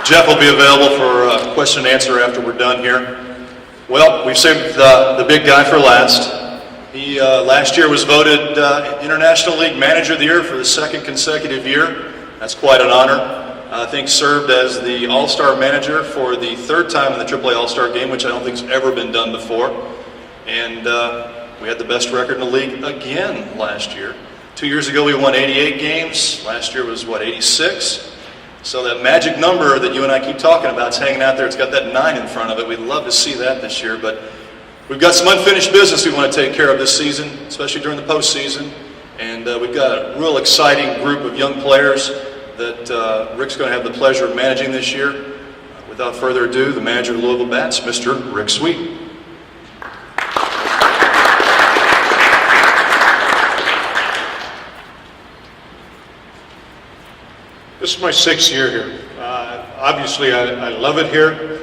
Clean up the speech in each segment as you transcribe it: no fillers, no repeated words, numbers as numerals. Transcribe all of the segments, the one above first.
Jeff will be available for question and answer after we're done here. Well, we've saved the big guy for last. He last year was voted International League Manager of the Year for the second consecutive year. That's quite an honor. I think served as the All-Star Manager for the third time in the AAA All-Star Game, which I don't think has ever been done before. And we had the best record in the league again last year. 2 years ago we won 88 games. Last year was, 86? So that magic number that you and I keep talking about is hanging out there. It's got that 9 in front of it. We'd love to see that this year, but we've got some unfinished business we want to take care of this season, especially during the postseason. And we've got a real exciting group of young players that Rick's going to have the pleasure of managing this year. Without further ado, the manager of the Louisville Bats, Mr. Rick Sweet. This is my 6th year here. Obviously, I love it here.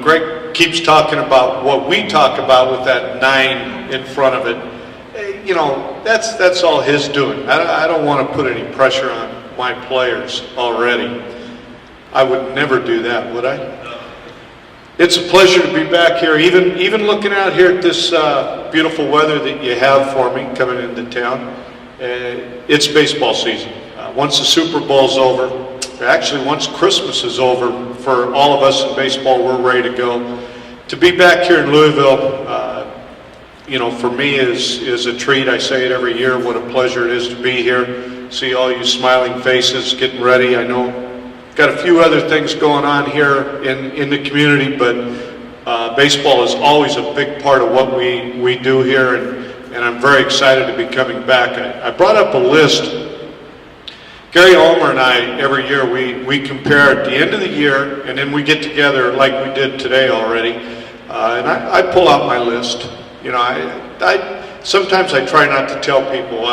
Greg keeps talking about what we talk about with that 9 in front of it. That's all his doing. I don't want to put any pressure on my players already. I would never do that, would I? It's a pleasure to be back here, even looking out here at this beautiful weather that you have for me coming into town. It's baseball season. Once the Super Bowl's over, or actually once Christmas is over, for all of us in baseball, we're ready to go. To be back here in Louisville, for me is a treat. I say it every year, what a pleasure it is to be here. See all you smiling faces getting ready. I know got a few other things going on here in the community, but baseball is always a big part of what we do here, and I'm very excited to be coming back. I brought up a list. Gary Ulmer and I, every year, we compare at the end of the year, and then we get together like we did today already, and I pull out my list. Sometimes I try not to tell people,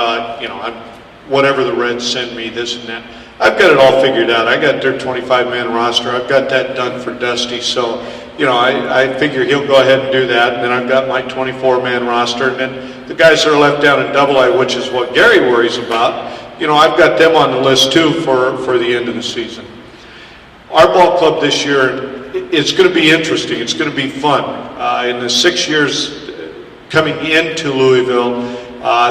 whatever the Reds send me, this and that. I've got it all figured out. I got their 25-man roster. I've got that done for Dusty, so, I figure he'll go ahead and do that, and then I've got my 24-man roster, and then the guys that are left down in Double-A, which is what Gary worries about, I've got them on the list too for the end of the season. Our ball club this year, it's going to be interesting. It's going to be fun. In the 6 years coming into Louisville,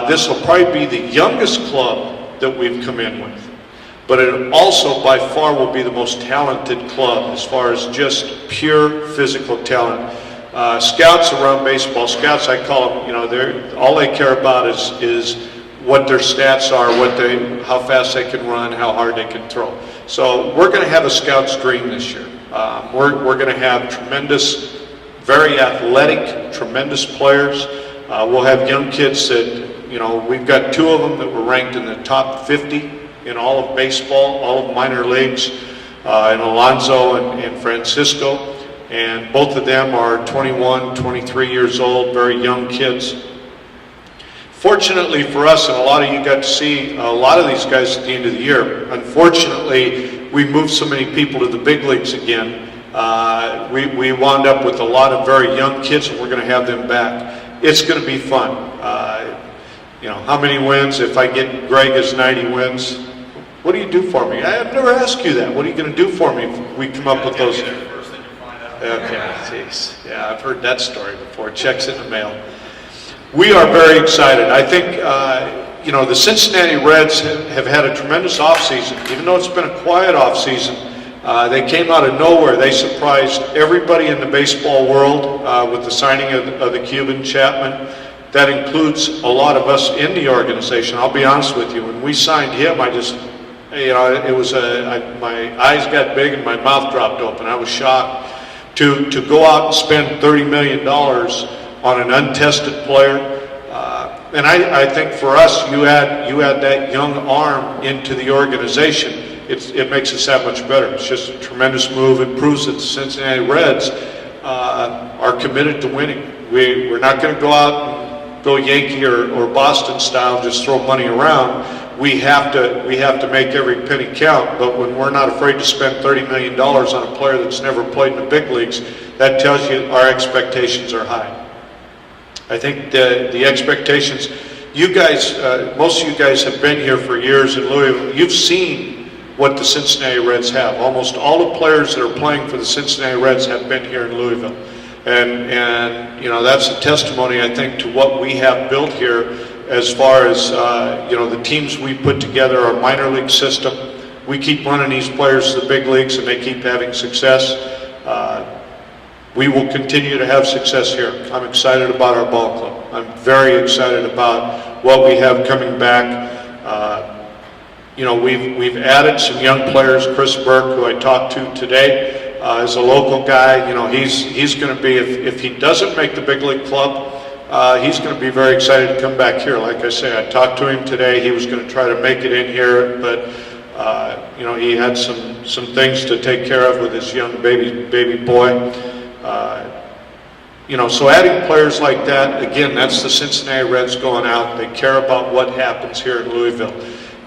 this will probably be the youngest club that we've come in with. But it also by far will be the most talented club as far as just pure physical talent. Scouts around baseball, scouts I call them, all they care about is what their stats are, how fast they can run, how hard they can throw. So we're going to have a scout's dream this year. We're going to have tremendous, very athletic, tremendous players. We'll have young kids that, we've got 2 of them that were ranked in the top 50 in all of baseball, all of minor leagues, in Alonzo and Francisco. And both of them are 21, 23 years old, very young kids. Fortunately for us, and a lot of you got to see a lot of these guys at the end of the year, unfortunately, we moved so many people to the big leagues again. We wound up with a lot of very young kids, and we're going to have them back. It's going to be fun. How many wins? If I get Greg as 90 wins, what do you do for me? I've never asked you that. What are you going to do for me if we come up with those? Okay, jeez. Yeah, I've heard that story before. Checks in the mail. We are very excited. I think, the Cincinnati Reds have had a tremendous offseason. Even though it's been a quiet offseason, they came out of nowhere. They surprised everybody in the baseball world with the signing of the Cuban Chapman. That includes a lot of us in the organization. I'll be honest with you. When we signed him, my eyes got big and my mouth dropped open. I was shocked to go out and spend $30 million on an untested player, and I think for us, you add that young arm into the organization, it makes us that much better. It's just a tremendous move. It proves that the Cincinnati Reds are committed to winning. We're not going to go out and go Yankee or Boston style, just throw money around. We have to make every penny count. But when we're not afraid to spend $30 million on a player that's never played in the big leagues, that tells you our expectations are high. I think the expectations, you guys, most of you guys have been here for years in Louisville. You've seen what the Cincinnati Reds have. Almost all the players that are playing for the Cincinnati Reds have been here in Louisville. And you know, that's a testimony, I think, to what we have built here as far as, you know, the teams we put together, our minor league system. We keep running these players to the big leagues and they keep having success. We will continue to have success here. I'm excited about our ball club. I'm very excited about what we have coming back. You know, we've added some young players. Chris Burke, who I talked to today, is a local guy. You know, he's going to be, if he doesn't make the big league club, he's going to be very excited to come back here. Like I say, I talked to him today. He was going to try to make it in here, but you know, he had some things to take care of with his young baby boy. You know, so adding players like that, again, that's the Cincinnati Reds going out. They care about what happens here in Louisville.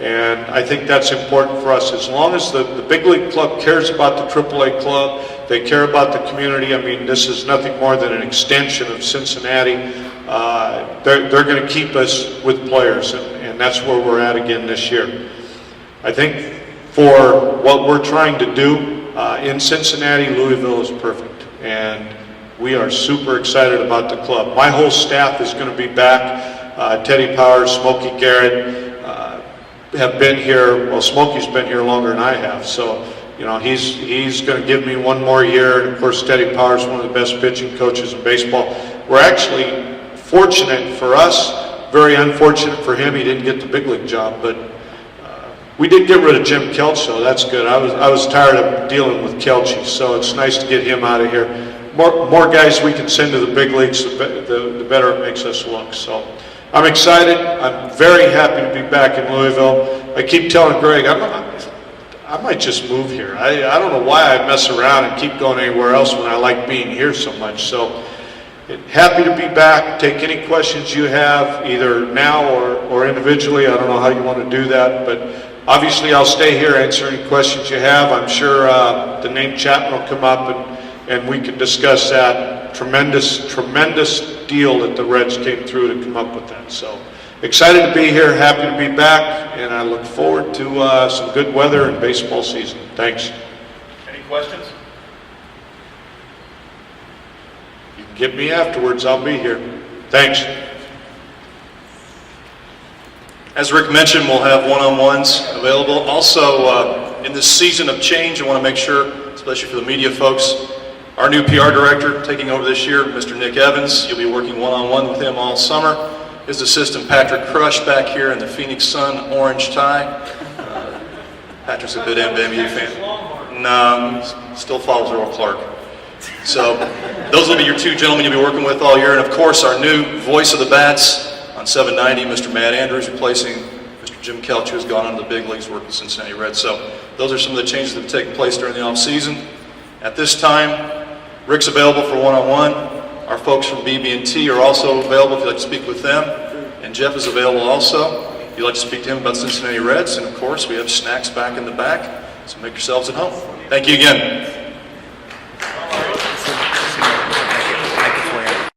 And I think that's important for us. As long as the big league club cares about the AAA club, they care about the community. I mean, this is nothing more than an extension of Cincinnati. They're going to keep us with players, and that's where we're at again this year. I think for what we're trying to do in Cincinnati, Louisville is perfect. And we are super excited about the club. My whole staff is going to be back. Teddy Powers, Smokey Garrett have been here. Well, Smokey's been here longer than I have. So, you know, he's going to give me one more year. And of course, Teddy Powers, one of the best pitching coaches in baseball. We're actually fortunate for us, very unfortunate for him. He didn't get the big league job, but we did get rid of Jim Kelch, so that's good. I was tired of dealing with Kelch, so it's nice to get him out of here. More guys we can send to the big leagues, the better it makes us look. So I'm excited. I'm very happy to be back in Louisville. I keep telling Greg, I might just move here. I don't know why I mess around and keep going anywhere else when I like being here so much. So happy to be back. Take any questions you have, either now or individually. I don't know how you want to do that, but obviously I'll stay here, answer any questions you have. I'm sure the name Chapman will come up and we can discuss that. Tremendous deal that the Reds came through to come up with that. So excited to be here, happy to be back, and I look forward to some good weather and baseball season. Thanks. Any questions? You can get me afterwards, I'll be here. Thanks. As Rick mentioned, we'll have one-on-ones available. Also, in this season of change, I want to make sure, especially for the media folks, our new PR director taking over this year, Mr. Nick Evans, you'll be working one-on-one with him all summer. His assistant, Patrick Crush, back here in the Phoenix Sun orange tie. Patrick's a good NBA fan. No, still follows Earl Clark. So those will be your two gentlemen you'll be working with all year. And of course, our new voice of the Bats on 790, Mr. Matt Andrews, replacing Mr. Jim Kelch, who has gone on to the big leagues working with Cincinnati Reds. So those are some of the changes that have taken place during the offseason. At this time, Rick's available for one-on-one. Our folks from BB&T are also available if you'd like to speak with them. And Jeff is available also if you'd like to speak to him about Cincinnati Reds. And of course, we have snacks back in the back, so make yourselves at home. Thank you again.